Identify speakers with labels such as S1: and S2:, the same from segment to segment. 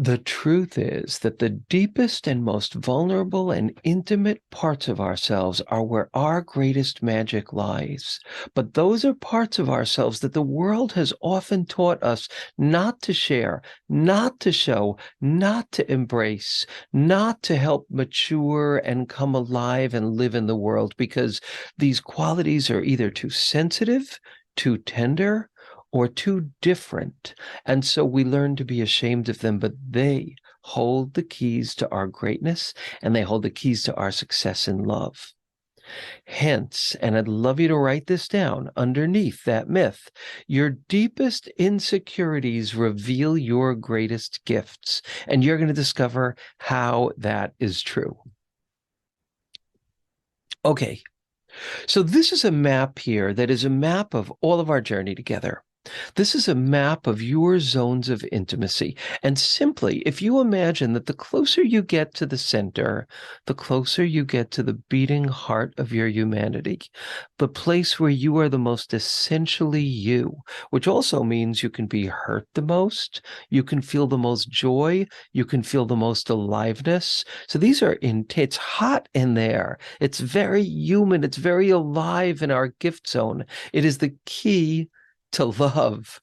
S1: The truth is that the deepest and most vulnerable and intimate parts of ourselves are where our greatest magic lies. But those are parts of ourselves that the world has often taught us not to share, not to show, not to embrace, not to help mature and come alive and live in the world, because these qualities are either too sensitive, too tender, or too different. And so we learn to be ashamed of them, but they hold the keys to our greatness and they hold the keys to our success in love. Hence, and I'd love you to write this down underneath that myth, your deepest insecurities reveal your greatest gifts, and you're going to discover how that is true. Okay, so this is a map here that is a map of all of our journey together. This is a map of your zones of intimacy. And simply, if you imagine that the closer you get to the center, the closer you get to the beating heart of your humanity, the place where you are the most essentially you, which also means you can be hurt the most, you can feel the most joy, you can feel the most aliveness. So these are it's hot in there. It's very human. It's very alive in our gift zone. It is the key to love,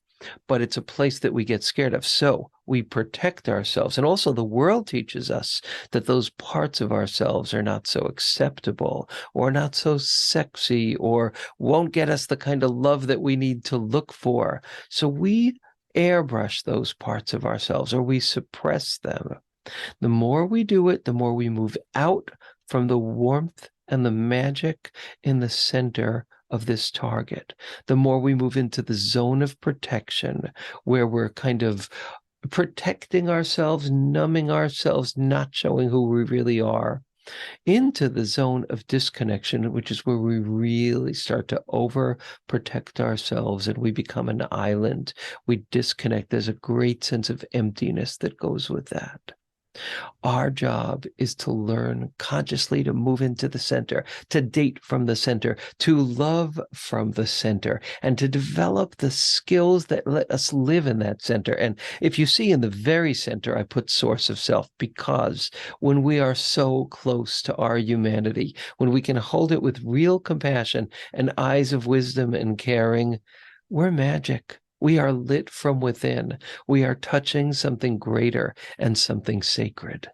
S1: but it's a place that we get scared of. So we protect ourselves. And also the world teaches us that those parts of ourselves are not so acceptable or not so sexy or won't get us the kind of love that we need to look for. So we airbrush those parts of ourselves or we suppress them. The more we do it, the more we move out from the warmth and the magic in the center of this target. The more we move into the zone of protection, where we're kind of protecting ourselves, numbing ourselves, not showing who we really are, into the zone of disconnection, which is where we really start to overprotect ourselves and we become an island. We disconnect. There's a great sense of emptiness that goes with that. Our job is to learn consciously to move into the center, to date from the center, to love from the center, and to develop the skills that let us live in that center. And if you see in the very center, I put source of self, because when we are so close to our humanity, when we can hold it with real compassion and eyes of wisdom and caring, we're magic. We are lit from within. We are touching something greater and something sacred.